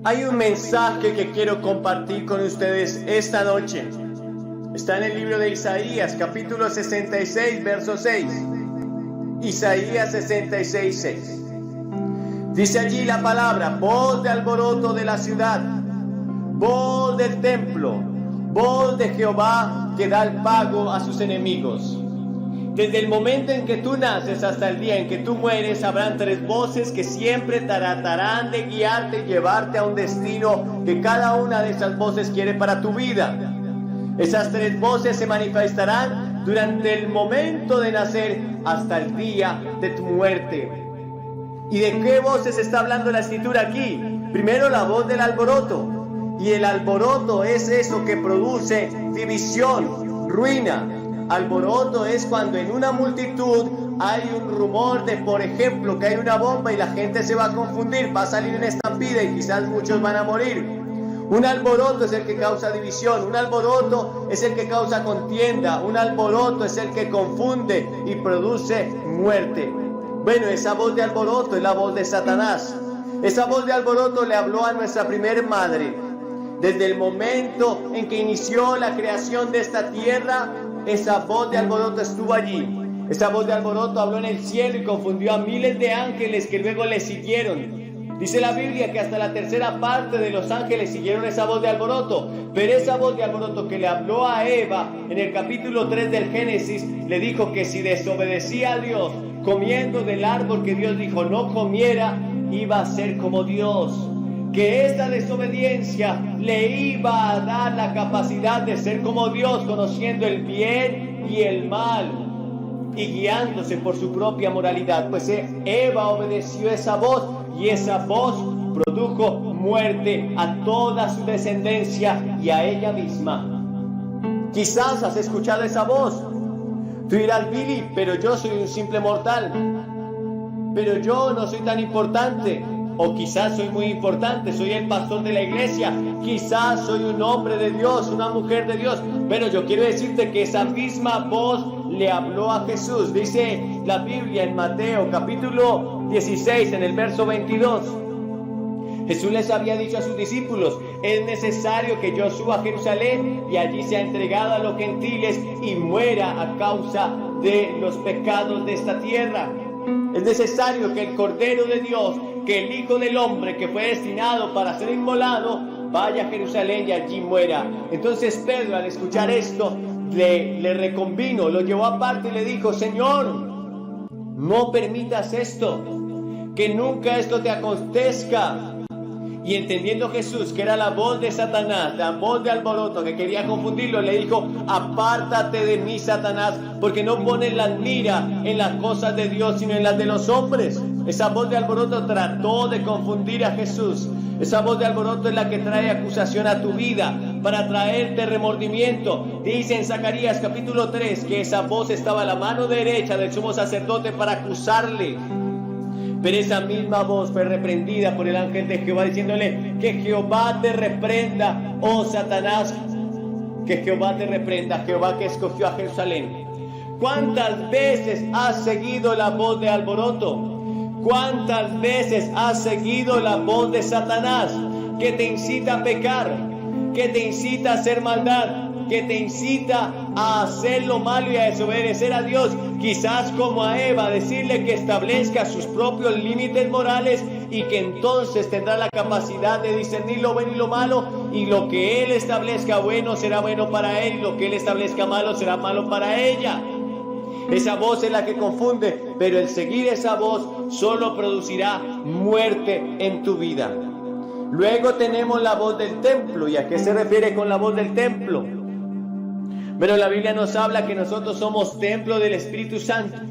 Hay un mensaje que quiero compartir con ustedes esta noche. Está en el libro de Isaías, capítulo 66, verso 6. Isaías 66, 6. Dice allí la palabra: voz de alboroto de la ciudad, voz del templo, voz de Jehová que da el pago a sus enemigos. Desde el momento en que tú naces hasta el día en que tú mueres, habrán tres voces que siempre tratarán de guiarte y llevarte a un destino que cada una de esas voces quiere para tu vida. Esas tres voces se manifestarán durante el momento de nacer hasta el día de tu muerte. ¿Y de qué voces está hablando la escritura aquí? Primero, la voz del alboroto. Y el alboroto es eso que produce división, ruina. Alboroto es cuando en una multitud hay un rumor de, por ejemplo, que hay una bomba y la gente se va a confundir, va a salir una estampida y quizás muchos van a morir. Un alboroto es el que causa división, un alboroto es el que causa contienda, un alboroto es el que confunde y produce muerte. Bueno, esa voz de alboroto es la voz de Satanás. Esa voz de alboroto le habló a nuestra primer madre. Desde el momento en que inició la creación de esta tierra, esa voz de alboroto estuvo allí. Esa voz de alboroto habló en el cielo y confundió a miles de ángeles que luego le siguieron. Dice la Biblia que hasta la tercera parte de los ángeles siguieron esa voz de alboroto. Pero esa voz de alboroto que le habló a Eva en el capítulo 3 del Génesis, le dijo que si desobedecía a Dios comiendo del árbol que Dios dijo no comiera, iba a ser como Dios. Que esta desobediencia le iba a dar la capacidad de ser como Dios, conociendo el bien y el mal y guiándose por su propia moralidad. Pues Eva obedeció esa voz y esa voz produjo muerte a toda su descendencia y a ella misma. Quizás has escuchado esa voz. Tú dirás: Billy, pero yo soy un simple mortal, pero yo no soy tan importante. O quizás soy muy importante, soy el pastor de la iglesia, quizás soy un hombre de Dios, una mujer de Dios. Pero yo quiero decirte que esa misma voz le habló a Jesús. Dice la Biblia en Mateo capítulo 16 en el verso 22. Jesús les había dicho a sus discípulos: es necesario que yo suba a Jerusalén y allí sea entregado a los gentiles y muera a causa de los pecados de esta tierra. Es necesario que el Cordero de Dios, que el Hijo del Hombre que fue destinado para ser inmolado, vaya a Jerusalén y allí muera. Entonces Pedro, al escuchar esto, le reconvino, lo llevó aparte y le dijo: Señor, no permitas esto, que nunca esto te acontezca. Y entendiendo Jesús que era la voz de Satanás, la voz de alboroto que quería confundirlo, le dijo: apártate de mí, Satanás, porque no pones la mira en las cosas de Dios, sino en las de los hombres. Esa voz de alboroto trató de confundir a Jesús. Esa voz de alboroto es la que trae acusación a tu vida, para traerte remordimiento. Dice en Zacarías capítulo 3 que esa voz estaba a la mano derecha del sumo sacerdote para acusarle. Pero esa misma voz fue reprendida por el ángel de Jehová, diciéndole: que Jehová te reprenda, oh Satanás, que Jehová te reprenda, Jehová que escogió a Jerusalén. ¿Cuántas veces has seguido la voz de alboroto? ¿Cuántas veces has seguido la voz de Satanás, que te incita a pecar, que te incita a hacer maldad, que te incita a hacer lo malo y a desobedecer a Dios? Quizás como a Eva, decirle que establezca sus propios límites morales y que entonces tendrá la capacidad de discernir lo bueno y lo malo, y lo que Él establezca bueno será bueno para él, y lo que Él establezca malo será malo para ella. Esa voz es la que confunde, pero el seguir esa voz solo producirá muerte en tu vida. Luego tenemos la voz del templo. ¿Y a qué se refiere con la voz del templo? Pero la Biblia nos habla que nosotros somos templo del Espíritu Santo.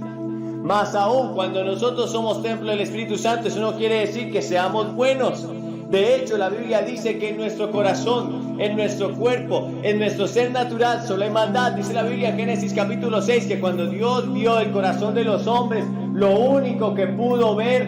Más aún, cuando nosotros somos templo del Espíritu Santo, eso no quiere decir que seamos buenos. De hecho, la Biblia dice que en nuestro corazón, en nuestro cuerpo, en nuestro ser natural solo hay maldad. Dice la Biblia en Génesis capítulo 6 que cuando Dios vio el corazón de los hombres, lo único que pudo ver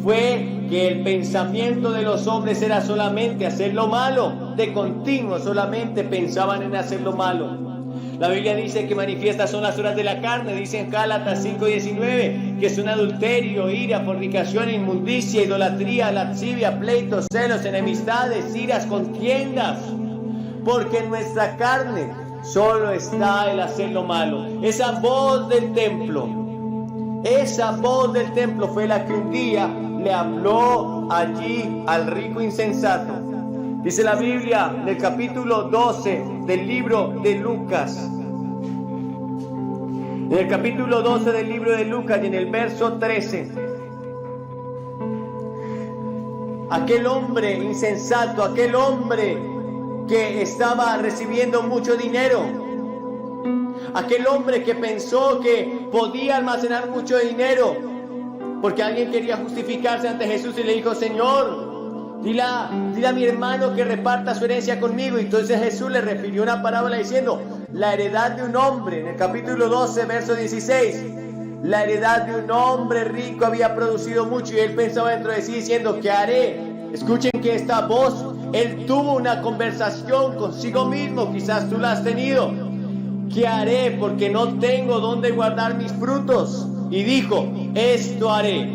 fue que el pensamiento de los hombres era solamente hacer lo malo. De continuo solamente pensaban en hacer lo malo. La Biblia dice que manifiestas son las obras de la carne, dice en Gálatas 5:19, que son adulterio, ira, fornicación, inmundicia, idolatría, lascivia, pleitos, celos, enemistades, iras, contiendas. Porque en nuestra carne solo está el hacer lo malo. Esa voz del templo fue la que un día le habló allí al rico insensato. Dice la Biblia en el capítulo 12 del libro de Lucas. En el capítulo 12 del libro de Lucas y en el verso 13. Aquel hombre insensato, aquel hombre que estaba recibiendo mucho dinero, aquel hombre que pensó que podía almacenar mucho dinero, porque alguien quería justificarse ante Jesús y le dijo: Señor, dile a mi hermano que reparta su herencia conmigo. Y entonces Jesús le refirió una parábola diciendo: la heredad de un hombre, en el capítulo 12, verso 16, la heredad de un hombre rico había producido mucho, y él pensaba dentro de sí diciendo: ¿qué haré? Escuchen que esta voz, él tuvo una conversación consigo mismo, quizás tú la has tenido. ¿Qué haré? Porque no tengo dónde guardar mis frutos. Y dijo: esto haré: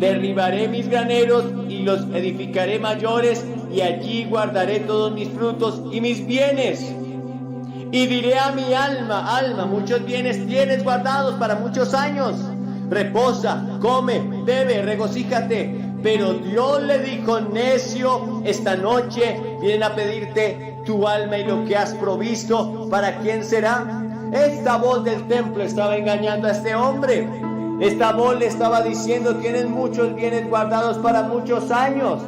derribaré mis graneros y los edificaré mayores, y allí guardaré todos mis frutos y mis bienes. Y diré a mi alma: alma, muchos bienes tienes guardados para muchos años. Reposa, come, bebe, regocíjate. Pero Dios le dijo: necio, esta noche vienen a pedirte tu alma y lo que has provisto, ¿para quién será? Esta voz del templo estaba engañando a este hombre. Esta voz le estaba diciendo: tienes muchos bienes guardados para muchos años.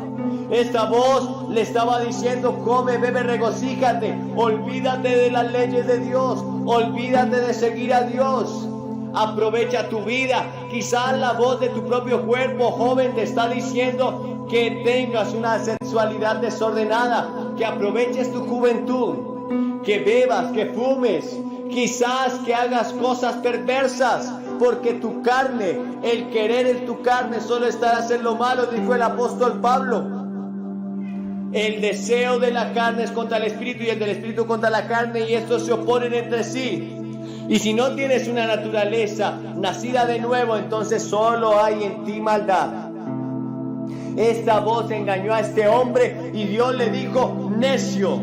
Esta voz le estaba diciendo: come, bebe, regocíjate. Olvídate de las leyes de Dios. Olvídate de seguir a Dios. Aprovecha tu vida. Quizás la voz de tu propio cuerpo, joven, te está diciendo que tengas una sexualidad desordenada, que aproveches tu juventud, que bebas, que fumes, quizás que hagas cosas perversas, porque tu carne, el querer en tu carne solo está en hacer lo malo, dijo el apóstol Pablo. El deseo de la carne es contra el espíritu y el del espíritu contra la carne, y estos se oponen entre sí. Y si no tienes una naturaleza nacida de nuevo, entonces solo hay en ti maldad. Esta voz engañó a este hombre y Dios le dijo: necio,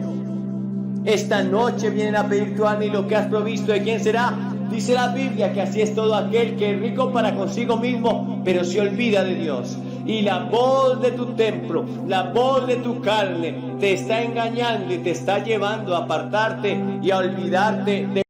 esta noche vienen a pedir tu alma y lo que has provisto, ¿de quién será? Dice la Biblia que así es todo aquel que es rico para consigo mismo, pero se olvida de Dios. Y la voz de tu templo, la voz de tu carne te está engañando y te está llevando a apartarte y a olvidarte de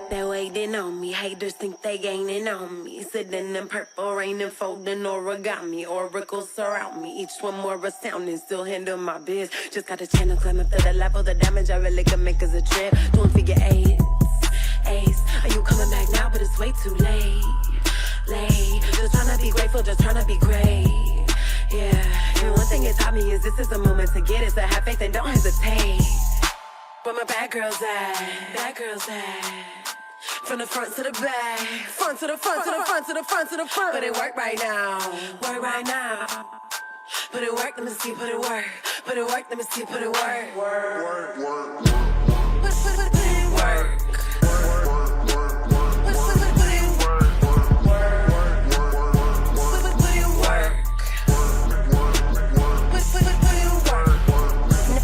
They're waiting on me, haters think they gaining on me. Sitting in purple rain and folding origami. Oracles surround me, each one more astounding. Still handle my biz, just got a channel climbing for the level. The damage I really can make is a trip. Doing figure eights, Ace, are you coming back now? But it's way too late. Just tryna be grateful, just tryna be great. Yeah, and one thing it taught me is this is the moment to get it. So have faith and don't hesitate. Where my bad girls at? Bad girls at? From the front to the back, front to the front to the front to the front to the front. But it work right now, work right now. Put it work, let me see, put it work. Put it work, let me see, put it work. Work. Put it work.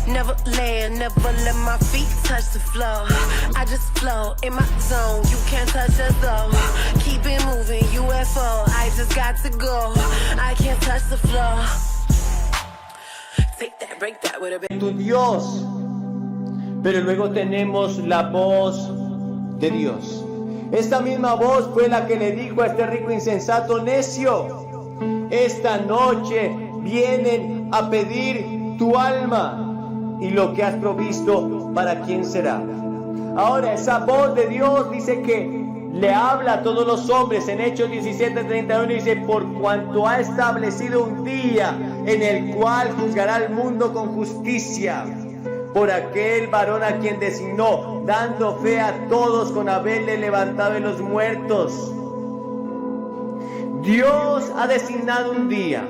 Never land, never let my feet touch the floor. I just flow in my zone, you can't touch us though. Keep it moving, UFO, I just got to go. I can't touch the floor. Take that, break that with a bit. Tu Dios. Pero luego tenemos la voz de Dios. Esta misma voz fue la que le dijo a este rico insensato necio: esta noche vienen a pedir tu alma. Y lo que has provisto, ¿para quién será? Ahora, esa voz de Dios dice que le habla a todos los hombres. En Hechos 17:31 dice: por cuanto ha establecido un día en el cual juzgará al mundo con justicia, por aquel varón a quien designó, dando fe a todos con haberle levantado de los muertos. Dios ha designado un día.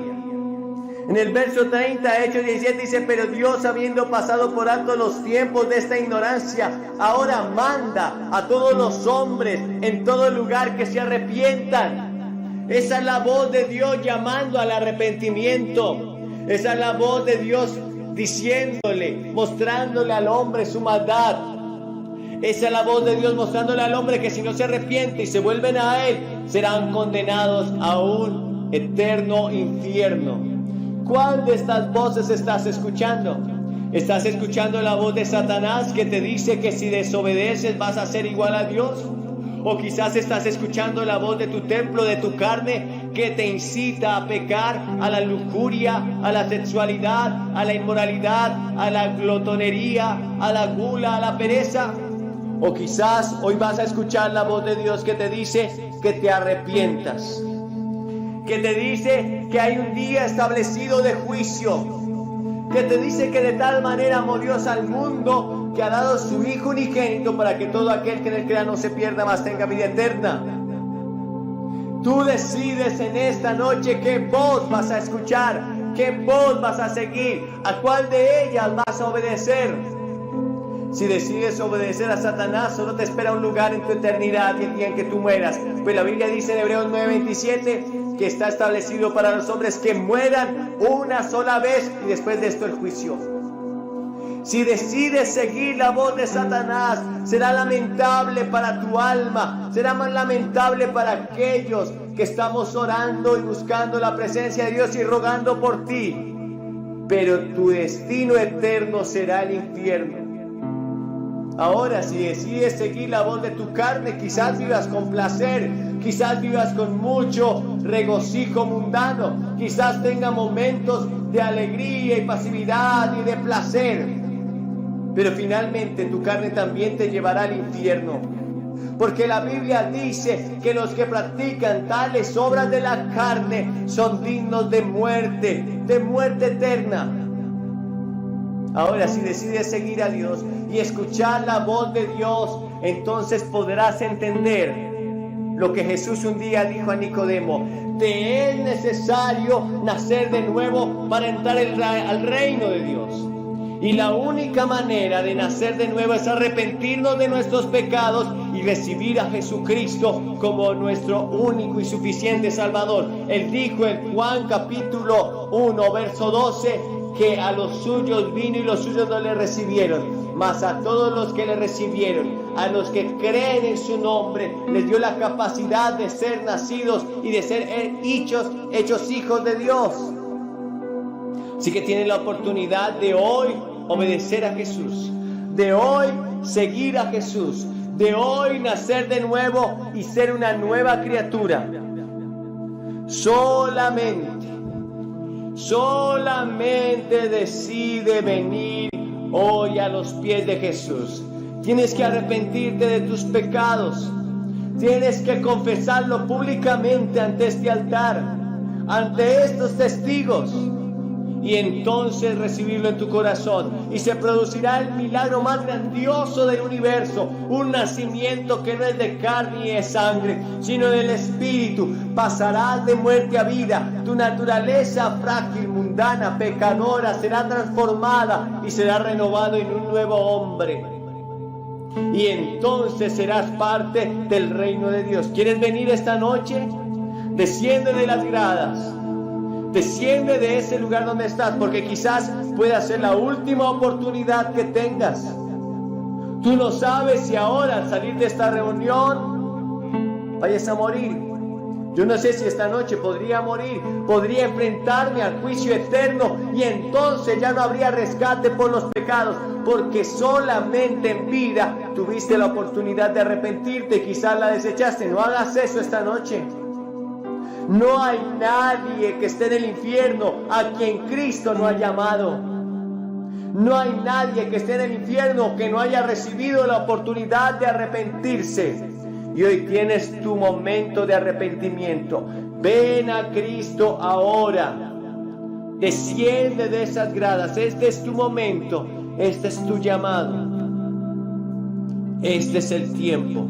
En el verso 30, Hechos 17 dice: pero Dios, habiendo pasado por alto los tiempos de esta ignorancia, ahora manda a todos los hombres en todo lugar que se arrepientan. Esa es la voz de Dios llamando al arrepentimiento. Esa es la voz de Dios diciéndole, mostrándole al hombre su maldad. Esa es la voz de Dios mostrándole al hombre que si no se arrepiente y se vuelven a Él, serán condenados a un eterno infierno. ¿Cuál de estas voces estás escuchando? ¿Estás escuchando la voz de Satanás que te dice que si desobedeces vas a ser igual a Dios? ¿O quizás estás escuchando la voz de tu templo, de tu carne, que te incita a pecar, a la lujuria, a la sexualidad, a la inmoralidad, a la glotonería, a la gula, a la pereza? ¿O quizás hoy vas a escuchar la voz de Dios que te dice que te arrepientas? Que te dice que hay un día establecido de juicio, que te dice que de tal manera amó Dios al mundo que ha dado su Hijo unigénito para que todo aquel que en él crea no se pierda, mas tenga vida eterna. Tú decides en esta noche qué voz vas a escuchar, qué voz vas a seguir, a cuál de ellas vas a obedecer. Si decides obedecer a Satanás, solo te espera un lugar en tu eternidad y el día en que tú mueras. Pues la Biblia dice en Hebreos 9:27 que está establecido para los hombres que mueran una sola vez y después de esto el juicio. Si decides seguir la voz de Satanás, será lamentable para tu alma, será más lamentable para aquellos que estamos orando y buscando la presencia de Dios y rogando por ti. Pero tu destino eterno será el infierno. Ahora, si decides seguir la voz de tu carne, quizás vivas con placer, quizás vivas con mucho regocijo mundano, quizás tenga momentos de alegría y pasividad y de placer, pero finalmente tu carne también te llevará al infierno, porque la Biblia dice que los que practican tales obras de la carne son dignos de muerte eterna. Ahora, si decides seguir a Dios y escuchar la voz de Dios, entonces podrás entender lo que Jesús un día dijo a Nicodemo: te es necesario nacer de nuevo para entrar al reino de Dios. Y la única manera de nacer de nuevo es arrepentirnos de nuestros pecados y recibir a Jesucristo como nuestro único y suficiente Salvador. Él dijo en Juan capítulo 1, verso 12, que a los suyos vino y los suyos no le recibieron, mas a todos los que le recibieron, a los que creen en su nombre, les dio la capacidad de ser nacidos y de ser hechos hijos de Dios. Así que tienen la oportunidad de hoy obedecer a Jesús, de hoy seguir a Jesús, de hoy nacer de nuevo y ser una nueva criatura. Solamente decide venir hoy a los pies de Jesús. Tienes que arrepentirte de tus pecados. Tienes que confesarlo públicamente ante este altar, ante estos testigos, y entonces recibirlo en tu corazón, y se producirá el milagro más grandioso del universo, un nacimiento que no es de carne y de sangre, sino del Espíritu. Pasarás de muerte a vida. Tu naturaleza frágil, mundana, pecadora será transformada y será renovado en un nuevo hombre. Y entonces serás parte del reino de Dios. ¿Quieres venir esta noche? Desciende de las gradas. Desciende de ese lugar donde estás, porque quizás pueda ser la última oportunidad que tengas. Tú no sabes si ahora al salir de esta reunión vayas a morir. Yo no sé si esta noche podría morir, podría enfrentarme al juicio eterno, y entonces ya no habría rescate por los pecados, porque solamente en vida tuviste la oportunidad de arrepentirte, quizás la desechaste. No hagas eso esta noche. No hay nadie que esté en el infierno a quien Cristo no ha llamado. No hay nadie que esté en el infierno que no haya recibido la oportunidad de arrepentirse. Y hoy tienes tu momento de arrepentimiento. Ven a Cristo ahora. Desciende de esas gradas. Este es tu momento. Este es tu llamado. Este es el tiempo.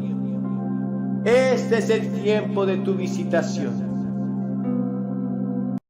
Este es el tiempo de tu visitación.